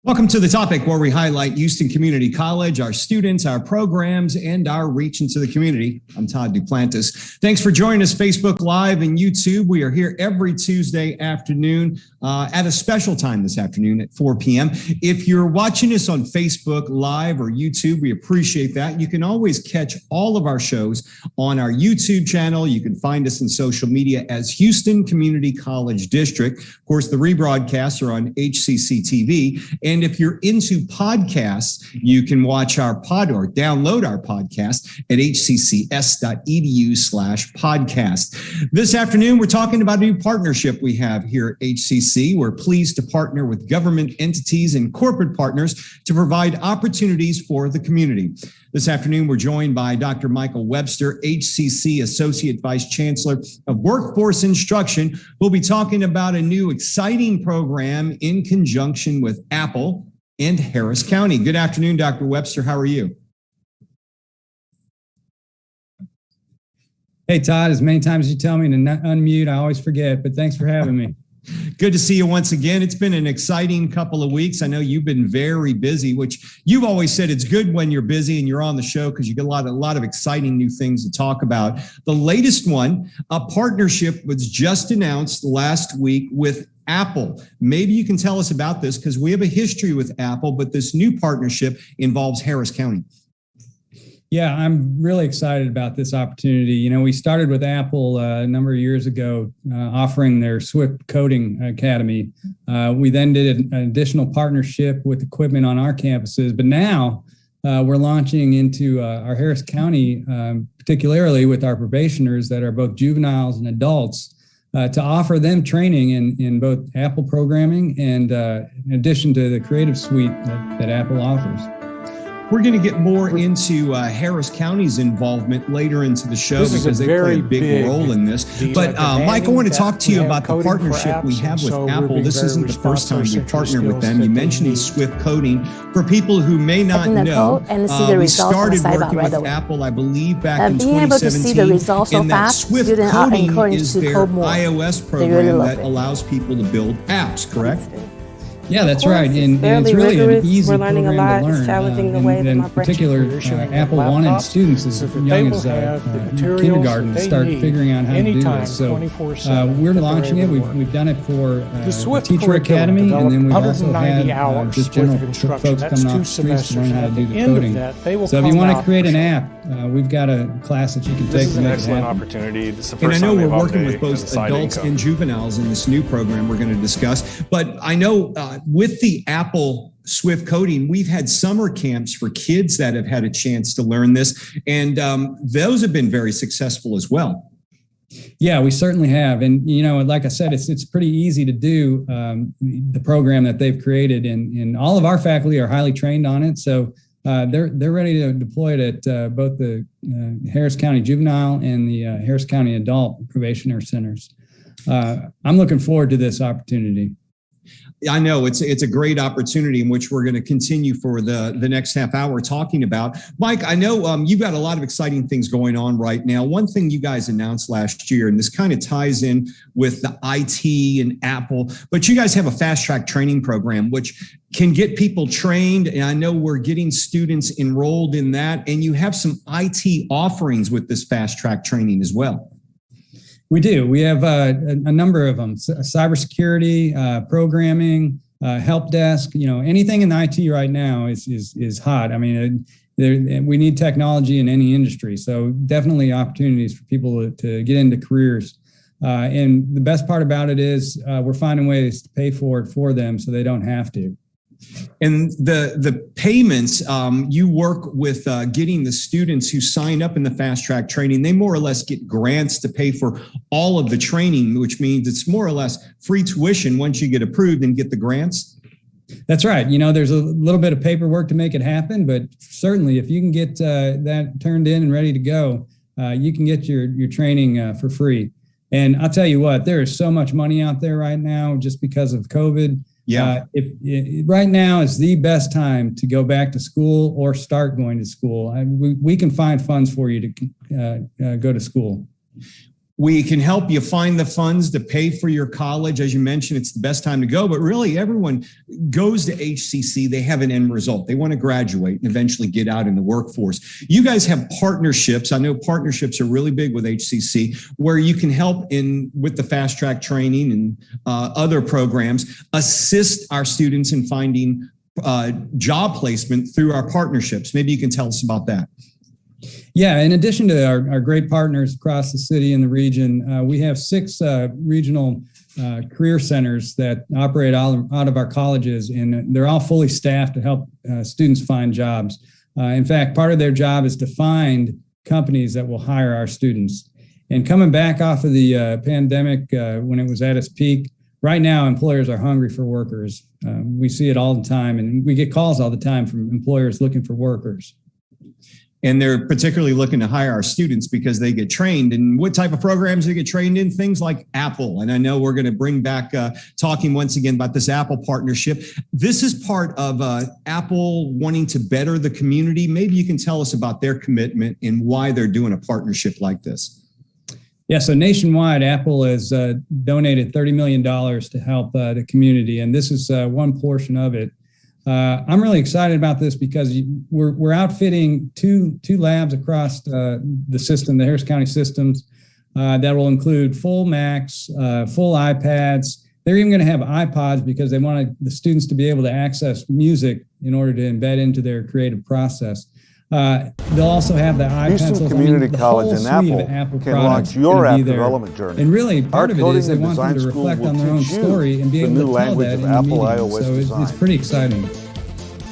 Welcome to The Topic, where we highlight Houston Community College, our students, our programs, and our reach into the community. I'm Todd Duplantis. Thanks for joining us Facebook Live and YouTube. We are here every Tuesday afternoon at a special time this afternoon at 4 p.m. If you're watching us on Facebook Live or YouTube, we appreciate that. You can always catch all of our shows on our YouTube channel. You can find us in social media as Houston Community College District. Of course, the rebroadcasts are on HCC TV. And if you're into podcasts, you can watch our or download our podcast at hccs.edu/podcast. This afternoon, we're talking about a new partnership we have here at HCC. We're pleased to partner with government entities and corporate partners to provide opportunities for the community. This afternoon, we're joined by Dr. Michael Webster, HCC Associate Vice Chancellor of Workforce Instruction. We'll be talking about a new exciting program in conjunction with Apple and Harris County. Good afternoon, Dr. Webster. How are you? Hey, Todd, as many times as you tell me to not unmute, I always forget, but thanks for having me. Good to see you once again. It's been an exciting couple of weeks. I know you've been very busy, which you've always said it's good when you're busy and you're on the show because you get a lot of exciting new things to talk about. The latest one, a partnership was just announced last week with Apple. Maybe you can tell us about this because we have a history with Apple, but this new partnership involves Harris County. Yeah, I'm really excited about this opportunity. You know, we started with Apple a number of years ago, offering their Swift Coding Academy. We then did an additional partnership with equipment on our campuses, but now we're launching into our Harris County, particularly with our probationers that are both juveniles and adults, to offer them training in both Apple programming and in addition to the creative suite that Apple offers. We're going to get more into Harris County's involvement later into the show because they play a big role in this. But Mike, I want to talk to you about the partnership we have with Apple. This isn't the first time we partnered with them. You mentioned Swift Coding. For people who may not know, we started working with Apple, I believe, back in 2017. Being able to see the results so fast, students are encouraged to code more. iOS program that allows people to build apps, correct? Yeah, that's right. And it's really an easy program to learn. It's challenging the way that in particular, Apple wanted students as young as kindergarten to start figuring out how to do this. So we're launching it. We've done it for the Teacher Academy, and then we've also had just general folks coming off the streets to learn how to do the coding. So if you want to create an app, we've got a class that you can take. This is an excellent opportunity. This is the first and I know time we're working with both adults and juveniles in this new program we're going to discuss. But I know with the Apple Swift Coding, we've had summer camps for kids that have had a chance to learn this, and those have been very successful as well. Yeah, we certainly have. And, you know, like I said, it's pretty easy to do the program that they've created, and all of our faculty are highly trained on it. So they're ready to deploy it at both the Harris County Juvenile and the Harris County Adult Probationary Centers. I'm looking forward to this opportunity. I know it's a great opportunity in which we're going to continue for the next half hour talking about. Mike, I know you've got a lot of exciting things going on right now. One thing you guys announced last year, and this kind of ties in with the IT and Apple, but you guys have a fast track training program, which can get people trained. And I know we're getting students enrolled in that. And you have some IT offerings with this fast track training as well. We do. We have a number of them: cybersecurity, programming, help desk. You know, anything in IT right now is hot. I mean, we need technology in any industry, so definitely opportunities for people to get into careers. And the best part about it is we're finding ways to pay for it for them, so they don't have to. And the payments, you work with getting the students who sign up in the fast track training. They more or less get grants to pay for all of the training, which means it's more or less free tuition once you get approved and get the grants. That's right. You know, there's a little bit of paperwork to make it happen, but certainly if you can get that turned in and ready to go, you can get your training for free. And I'll tell you what, there is so much money out there right now just because of COVID. Yeah. Right now is the best time to go back to school or start going to school. We can find funds for you to go to school. We can help you find the funds to pay for your college. As you mentioned, it's the best time to go, but really everyone goes to HCC. They have an end result. They want to graduate and eventually get out in the workforce. You guys have partnerships. I know partnerships are really big with HCC, where you can help with the fast track training and other programs, assist our students in finding job placement through our partnerships. Maybe you can tell us about that. Yeah, in addition to our great partners across the city and the region, we have 6 regional career centers that operate out of our colleges, and they're all fully staffed to help students find jobs. In fact, part of their job is to find companies that will hire our students. And coming back off of the pandemic, when it was at its peak, right now employers are hungry for workers. We see it all the time, and we get calls all the time from employers looking for workers. And they're particularly looking to hire our students because they get trained. And what type of programs they get trained in? Things like Apple. And I know we're going to bring back talking once again about this Apple partnership. This is part of Apple wanting to better the community. Maybe you can tell us about their commitment and why they're doing a partnership like this. Yeah, so nationwide, Apple has donated $30 million to help the community. And this is one portion of it. I'm really excited about this because we're outfitting two labs across the system, the Harris County systems, that will include full Macs, full iPads. They're even going to have iPods because they wanted the students to be able to access music in order to embed into their creative process. They'll also have the iPencils. Houston Community College and Apple can launch your app development journey. And really, part of it is they want them to reflect on their own story and be able to tell that in the meeting. So it's pretty exciting.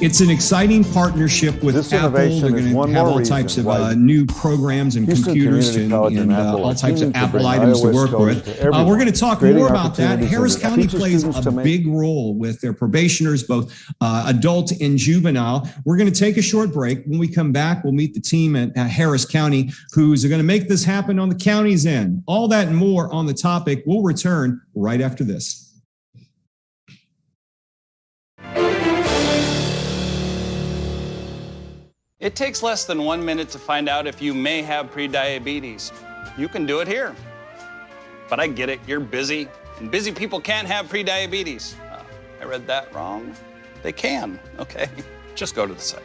It's an exciting partnership with Apple. They're going to have all types of new programs and computers and all types of Apple items to work with. We're going to talk more about that. Harris County plays a big role with their probationers, both adult and juvenile. We're going to take a short break. When we come back, we'll meet the team at Harris County who's going to make this happen on the county's end. All that and more on the topic. We'll return right after this. It takes less than 1 minute to find out if you may have prediabetes. You can do it here. But I get it, you're busy, and busy people can't have prediabetes. I read that wrong. They can, okay. Just go to the site.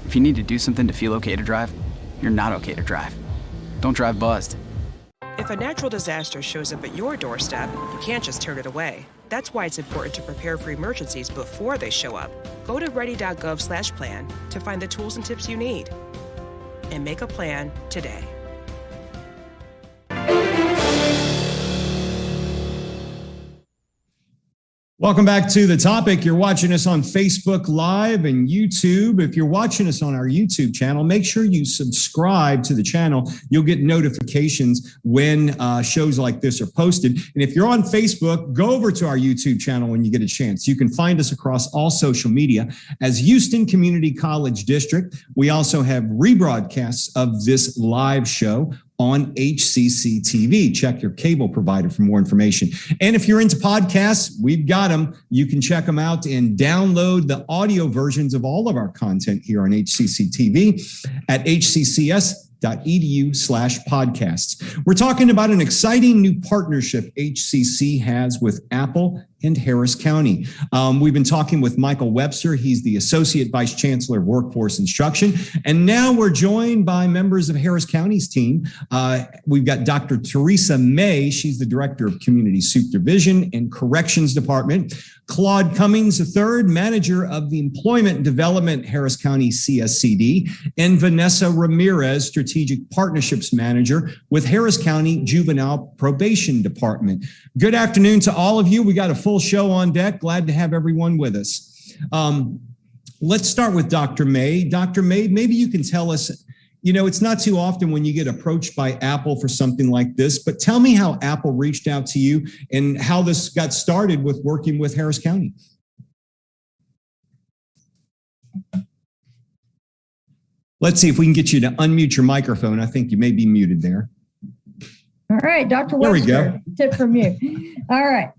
If you need to do something to feel okay to drive, you're not okay to drive. Don't drive buzzed. If a natural disaster shows up at your doorstep, you can't just turn it away. That's why it's important to prepare for emergencies before they show up. Go to ready.gov/plan to find the tools and tips you need. And make a plan today. Welcome back to the topic. You're watching us on Facebook Live and YouTube. If you're watching us on our YouTube channel, make sure you subscribe to the channel. You'll get notifications when shows like this are posted. And if you're on Facebook, go over to our YouTube channel when you get a chance. You can find us across all social media as Houston Community College District. We also have rebroadcasts of this live show on HCC TV. Check your cable provider for more information. And if you're into podcasts, we've got them. You can check them out and download the audio versions of all of our content here on HCC TV at hccs.edu/podcasts. We're talking about an exciting new partnership HCC has with Apple and Harris County. We've been talking with Michael Webster. He's the Associate Vice Chancellor of Workforce Instruction. And now we're joined by members of Harris County's team. We've got Dr. Teresa May. She's the Director of Community Supervision and Corrections Department. Claude Cummings III, Manager of the Employment Development, Harris County CSCD. And Vanessa Ramirez, Strategic Partnerships Manager with Harris County Juvenile Probation Department. Good afternoon to all of you. We got a full show on deck. Glad to have everyone with us. Let's start with Dr. May. Dr. May, maybe you can tell us, You know, it's not too often when you get approached by Apple for something like this, but tell me how Apple reached out to you and how this got started with working with Harris County. Let's see if we can get you to unmute your microphone. I think you may be muted there. All right, Dr. There Webster, we go. tip from you. All right.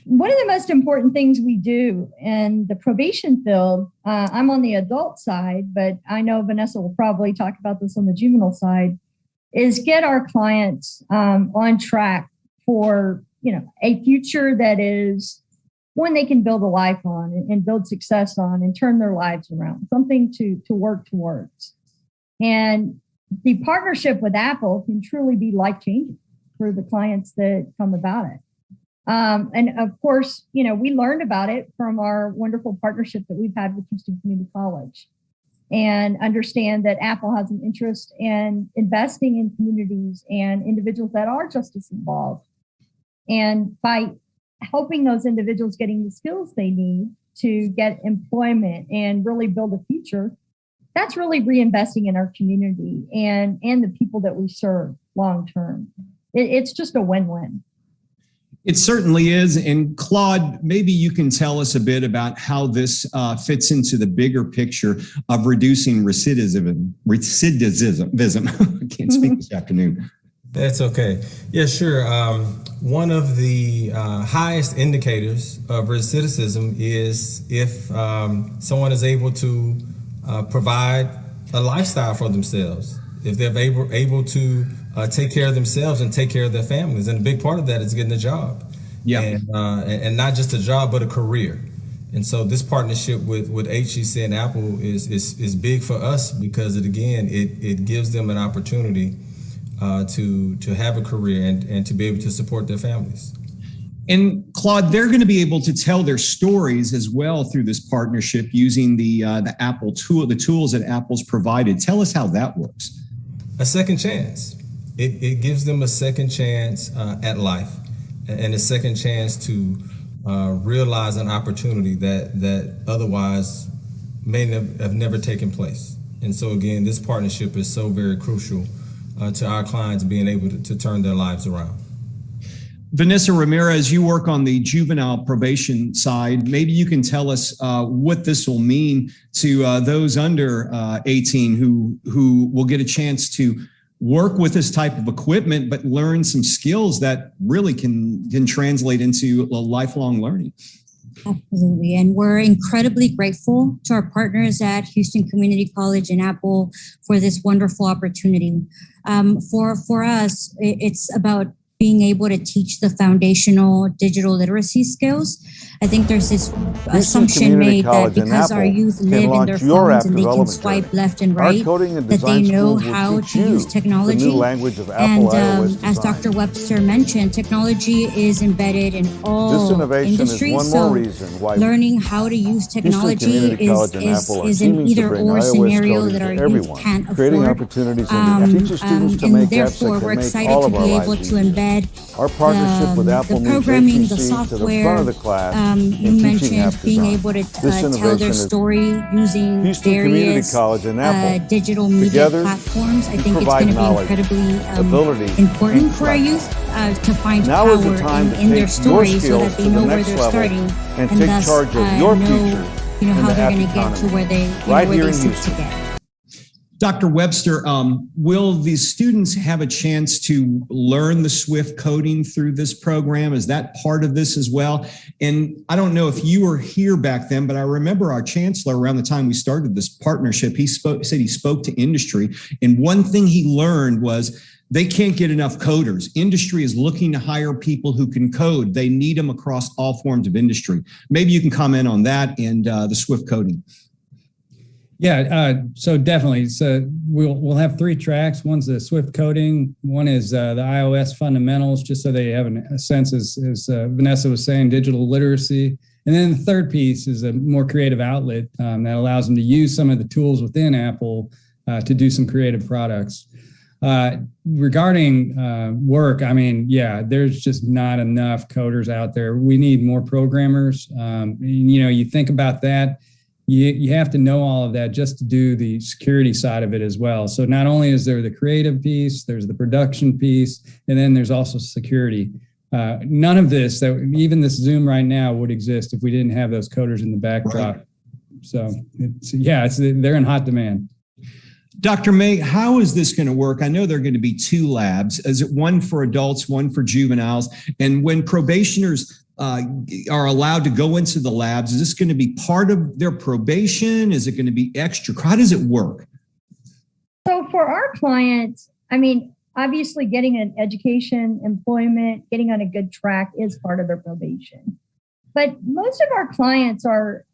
One of the most important things we do in the probation field, I'm on the adult side, but I know Vanessa will probably talk about this on the juvenile side, is get our clients on track for, a future that is one they can build a life on and build success on and turn their lives around, something to work towards. And the partnership with Apple can truly be life-changing for the clients that come about it. And of course, we learned about it from our wonderful partnership that we've had with Houston Community College, and understand that Apple has an interest in investing in communities and individuals that are justice involved. And by helping those individuals getting the skills they need to get employment and really build a future, that's really reinvesting in our community and the people that we serve long term. It's just a win-win. It certainly is. And Claude, maybe you can tell us a bit about how this fits into the bigger picture of reducing recidivism. I can't speak this afternoon. That's okay. Yeah, sure. One of the highest indicators of recidivism is if someone is able to provide a lifestyle for themselves, if they're able to take care of themselves and take care of their families. And a big part of that is getting a job. Yeah. And not just a job, but a career. And so this partnership with HCC and Apple is big for us because it gives them an opportunity to have a career and to be able to support their families. And Claude, they're going to be able to tell their stories as well through this partnership using the Apple tool, the tools that Apple's provided. Tell us how that works. A second chance. It gives them a second chance at life and a second chance to realize an opportunity that otherwise may have never taken place. And so again, this partnership is so very crucial to our clients being able to turn their lives around. Vanessa Ramirez, you work on the juvenile probation side. Maybe you can tell us what this will mean to those under 18 who will get a chance to work with this type of equipment, but learn some skills that really can translate into a lifelong learning. Absolutely. And we're incredibly grateful to our partners at Houston Community College and Apple for this wonderful opportunity. For us, it's about being able to teach the foundational digital literacy skills. I think there's this assumption made that because our youth live in their phones and they can swipe left and right, that they know how to use technology. And as Dr. Webster mentioned, technology is embedded in all industries. So learning how to use technology is an either-or scenario that our youth can't afford. And therefore, we're excited to be able to embed our partnership with Apple the programming, the to software. the class, you mentioned being able to tell their story using various digital media platforms. I think it's going to be incredibly important for our youth to find power in their story so that they know where they're starting and thus know how they're going to get to where they seek to get. Dr. Webster, will these students have a chance to learn the Swift coding through this program? Is that part of this as well? And I don't know if you were here back then, but I remember our chancellor around the time we started this partnership, said he spoke to industry. And one thing he learned was they can't get enough coders. Industry is looking to hire people who can code. They need them across all forms of industry. Maybe you can comment on that and the Swift coding. Yeah, so definitely. So we'll have 3 tracks. One's the Swift coding. One is the iOS fundamentals, just so they have a sense, as Vanessa was saying, digital literacy. And then the third piece is a more creative outlet that allows them to use some of the tools within Apple to do some creative products. Regarding work, I mean, yeah, there's just not enough coders out there. We need more programmers. You think about that. you have to know all of that just to do the security side of it as well. So not only is there the creative piece, there's the production piece, and then there's also security. None of this, even this Zoom right now, would exist if we didn't have those coders in the backdrop. Right. So they're in hot demand. Dr. May, how is this going to work? I know there are going to be 2 labs. Is it one for adults, one for juveniles? And when probationers are allowed to go into the labs, is this going to be part of their probation? Is it going to be extra? How does it work? So for our clients, I mean, obviously getting an education, employment, getting on a good track is part of their probation. But most of our clients are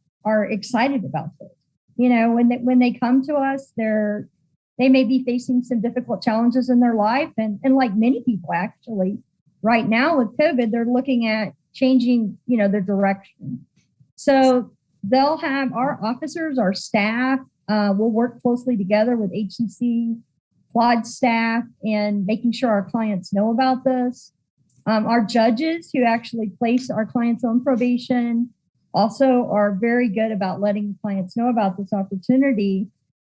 excited about this. You know, when they come to us, they may be facing some difficult challenges in their life. And like many people actually, right now with COVID, they're looking at changing, their direction. So they'll have our officers, our staff, we'll work closely together with HCC, Claude staff, and making sure our clients know about this. Our judges who actually place our clients on probation also are very good about letting clients know about this opportunity.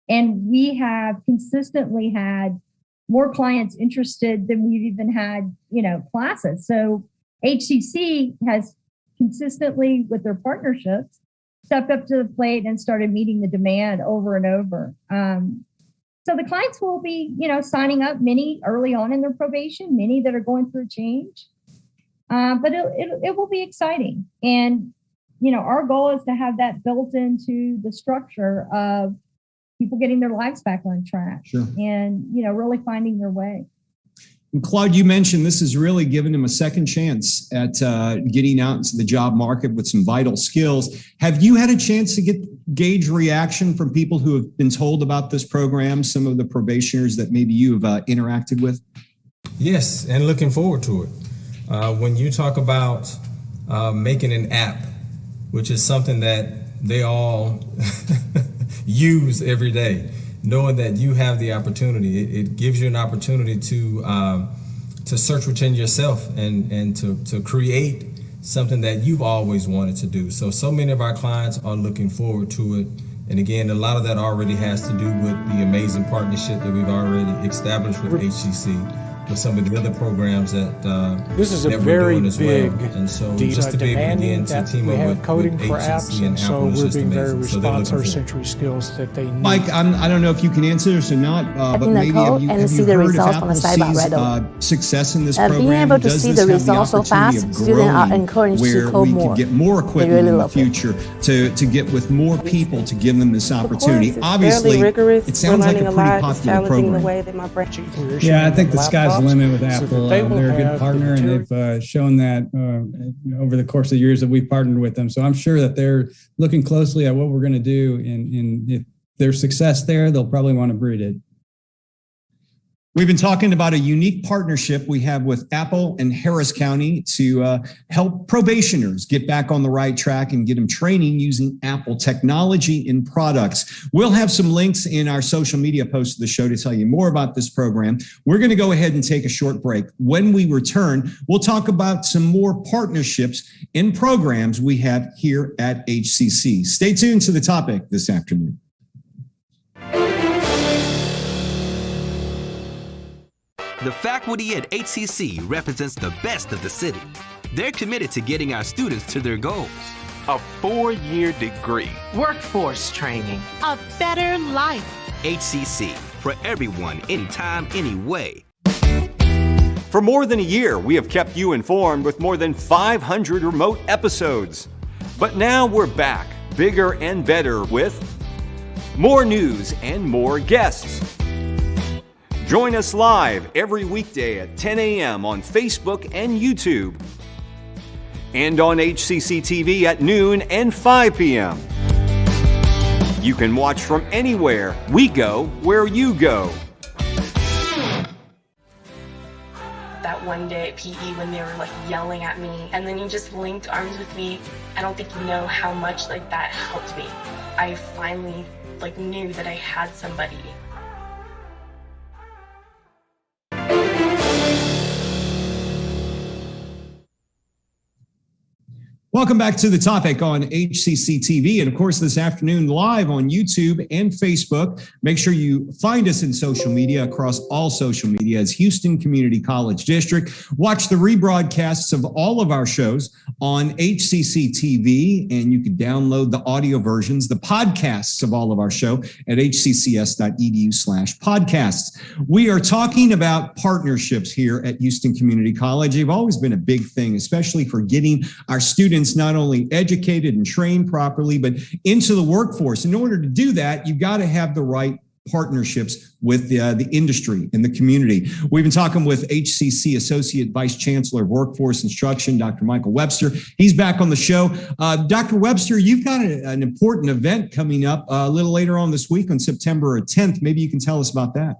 And we have consistently had more clients interested than we've even had, classes. So HCC has consistently, with their partnerships, stepped up to the plate and started meeting the demand over and over. So the clients will be, signing up, many early on in their probation, many that are going through change. But it will be exciting. And, our goal is to have that built into the structure of people getting their lives back on track. Sure. And, really finding their way. And Claude, you mentioned this has really given them a second chance at getting out into the job market with some vital skills. Have you had a chance to gauge reaction from people who have been told about this program, some of the probationers that maybe you've interacted with? Yes, and looking forward to it. When you talk about making an app, which is something that they all use every day, knowing that you have the opportunity, it gives you an opportunity to search within yourself and to create something that you've always wanted to do. So many of our clients are looking forward to it. And again, a lot of that already has to do with the amazing partnership that we've already established with HCC, with some of the other programs that this is that a very as big well. And so just to be able to begin to team up with coding for HCC apps, and so Apple, we're being very so response-centric skills that they need. Mike, I don't know if you can answer this or not, but maybe have you heard if Apple sees success in this program? Being able to see the results so fast, students are encouraged to code more. Where we could get more equipment in the future to get with more people to give them this opportunity. Obviously, it sounds like a pretty popular program. Yeah, I think the sky's the limit with Apple. They're a good partner, and they've shown that over the course of the years that we've partnered with them. So I'm sure that they're looking closely at what we're going to do, and if there's success there, they'll probably want to breed it. We've been talking about a unique partnership we have with Apple and Harris County to help probationers get back on the right track and get them training using Apple technology and products. We'll have some links in our social media posts of the show to tell you more about this program. We're going to go ahead and take a short break. When we return, we'll talk about some more partnerships and programs we have here at HCC. Stay tuned to the topic this afternoon. The faculty at HCC represents the best of the city. They're committed to getting our students to their goals. A 4-year degree. Workforce training. A better life. HCC, for everyone, anytime, anyway. For more than a year, we have kept you informed with more than 500 remote episodes. But now we're back, bigger and better, with more news and more guests. Join us live every weekday at 10 a.m. on Facebook and YouTube, and on HCC TV at noon and 5 p.m. You can watch from anywhere. We go where you go. That one day at PE when they were yelling at me, and then you just linked arms with me. I don't think you know how much that helped me. I finally knew that I had somebody. Welcome back to The Topic on HCC TV. And of course, this afternoon live on YouTube and Facebook. Make sure you find us in social media across all social media as Houston Community College District. Watch the rebroadcasts of all of our shows on HCC TV, and you can download the audio versions, the podcasts of all of our show at hccs.edu/podcasts. We are talking about partnerships here at Houston Community College. They've always been a big thing, especially for getting our students not only educated and trained properly, but into the workforce. In order to do that, you've got to have the right partnerships with the industry and the community. We've been talking with HCC Associate Vice Chancellor of Workforce Instruction, Dr. Michael Webster. He's back on the show. Dr. Webster, you've got an important event coming up a little later on this week on September 10th. Maybe you can tell us about that.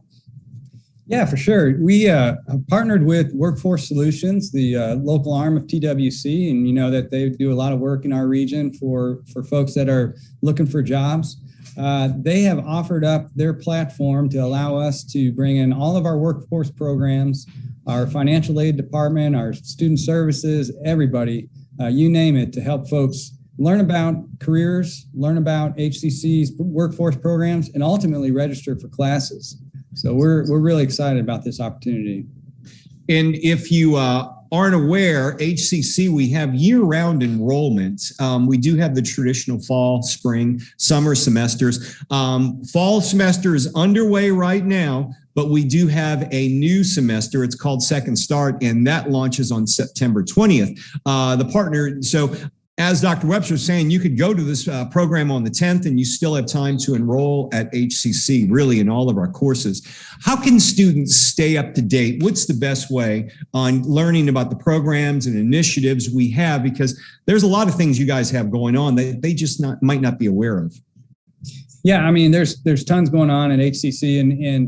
Yeah, for sure. We have partnered with Workforce Solutions, the local arm of TWC, and you know that they do a lot of work in our region for folks that are looking for jobs. They have offered up their platform to allow us to bring in all of our workforce programs, our financial aid department, our student services, everybody, you name it, to help folks learn about careers, learn about HCC's workforce programs, and ultimately register for classes. So we're really excited about this opportunity. And if you aren't aware, HCC, we have year-round enrollment. We do have the traditional fall, spring, summer semesters. Fall semester is underway right now, but we do have a new semester. It's called Second Start, and that launches on September 20th. As Dr. Webster was saying, you could go to this program on the 10th and you still have time to enroll at HCC, really, in all of our courses. How can students stay up to date? What's the best way on learning about the programs and initiatives we have? Because there's a lot of things you guys have going on that they just might not be aware of. Yeah, I mean, there's tons going on at HCC, and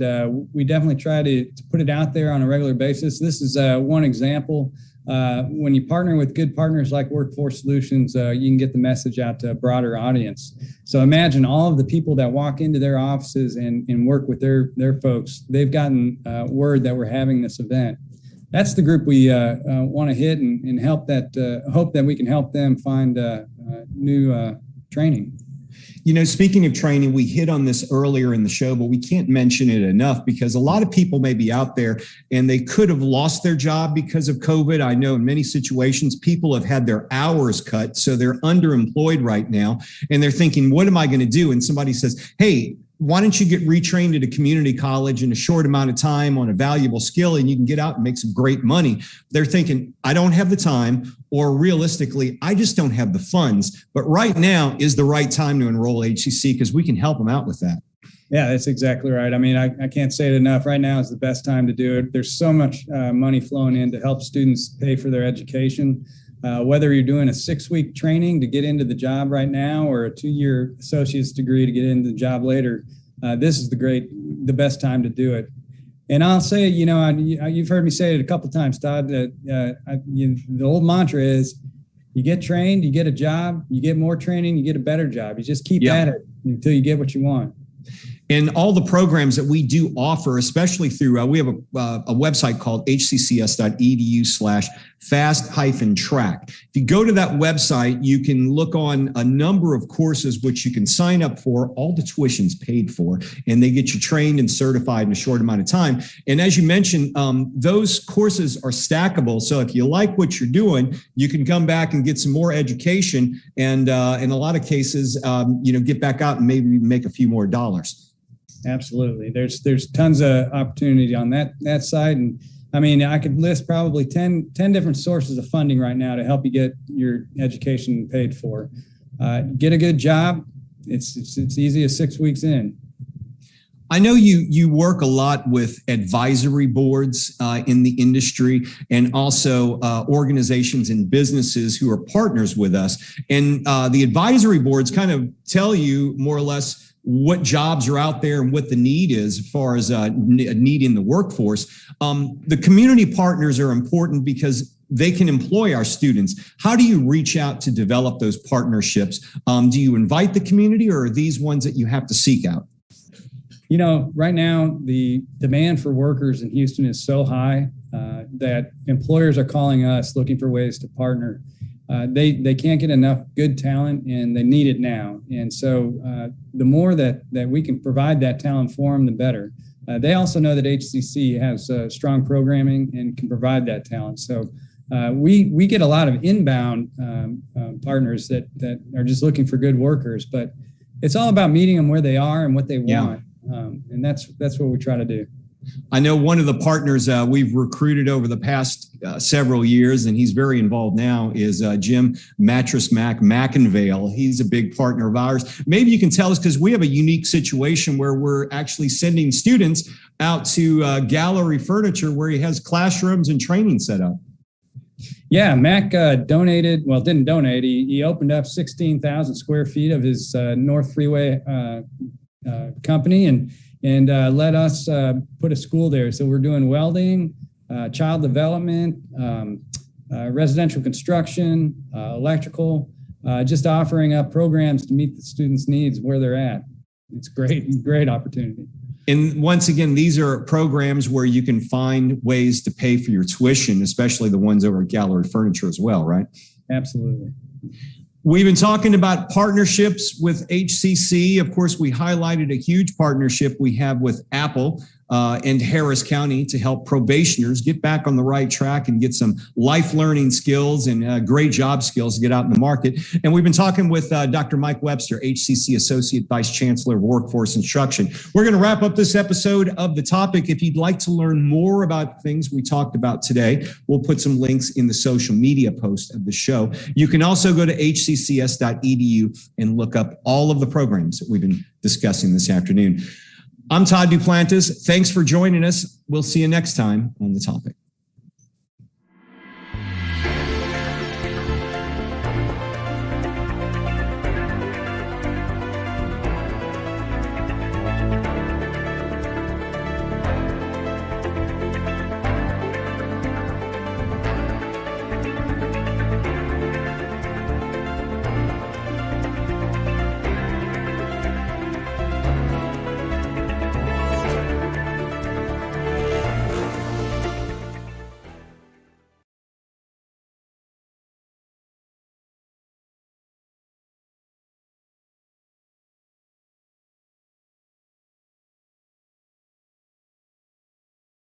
we definitely try to put it out there on a regular basis. This is one example. When you partner with good partners like Workforce Solutions, you can get the message out to a broader audience. So imagine all of the people that walk into their offices and work with their folks. They've gotten word that we're having this event. That's the group we want to hit and help hope that we can help them find new training. You know, speaking of training, we hit on this earlier in the show, but we can't mention it enough because a lot of people may be out there and they could have lost their job because of COVID. I know in many situations, people have had their hours cut, so they're underemployed right now. And they're thinking, what am I going to do? And somebody says, hey, why don't you get retrained at a community college in a short amount of time on a valuable skill and you can get out and make some great money? They're thinking, I don't have the time, or realistically, I just don't have the funds. But right now is the right time to enroll HCC because we can help them out with that. Yeah, that's exactly right. I mean, I can't say it enough. Right now is the best time to do it. There's so much money flowing in to help students pay for their education. Whether you're doing a 6-week training to get into the job right now or a 2-year associate's degree to get into the job later, this is the best time to do it. And I'll say, you know, you've heard me say it a couple of times, Todd, the old mantra is you get trained, you get a job, you get more training, you get a better job. You just keep at it until you get what you want. And all the programs that we do offer, especially through, we have a website called hccs.edu/fast-track. If you go to that website, you can look on a number of courses which you can sign up for. All the tuition's paid for, and they get you trained and certified in a short amount of time. And as you mentioned, those courses are stackable. So if you like what you're doing, you can come back and get some more education, and in a lot of cases, get back out and maybe make a few more dollars. Absolutely. There's tons of opportunity on that side. And I mean, I could list probably 10 different sources of funding right now to help you get your education paid for. Get a good job. It's easy as 6 weeks in. I know you work a lot with advisory boards in the industry and also organizations and businesses who are partners with us. And the advisory boards kind of tell you more or less what jobs are out there and what the need is as far as need in the workforce. The community partners are important because they can employ our students. How do you reach out to develop those partnerships? Do you invite the community, or are these ones that you have to seek out? You know, right now, the demand for workers in Houston is so high that employers are calling us looking for ways to partner. They can't get enough good talent, and they need it now. And so the more that we can provide that talent for them, the better. They also know that HCC has strong programming and can provide that talent. So we get a lot of inbound partners that are just looking for good workers, but it's all about meeting them where they are and what they want. And that's what we try to do. I know one of the partners we've recruited over the past several years, and he's very involved now, is Jim Mattress Mac McInvale. He's a big partner of ours. Maybe you can tell us, because we have a unique situation where we're actually sending students out to Gallery Furniture, where he has classrooms and training set up. Yeah, Mac didn't donate. He opened up 16,000 square feet of his North Freeway company and let us put a school there. So we're doing welding, child development, residential construction, electrical, just offering up programs to meet the students' needs where they're at. It's great opportunity. And once again, these are programs where you can find ways to pay for your tuition, especially the ones over at Gallery Furniture as well, right? Absolutely. We've been talking about partnerships with HCC. Of course, we highlighted a huge partnership we have with Apple and Harris County to help probationers get back on the right track and get some life learning skills and great job skills to get out in the market. And we've been talking with Dr. Mike Webster, HCC Associate Vice Chancellor of Workforce Instruction. We're going to wrap up this episode of The Topic. If you'd like to learn more about things we talked about today, we'll put some links in the social media post of the show. You can also go to hccs.edu and look up all of the programs that we've been discussing this afternoon. I'm Todd Duplantis. Thanks for joining us. We'll see you next time on The Topic.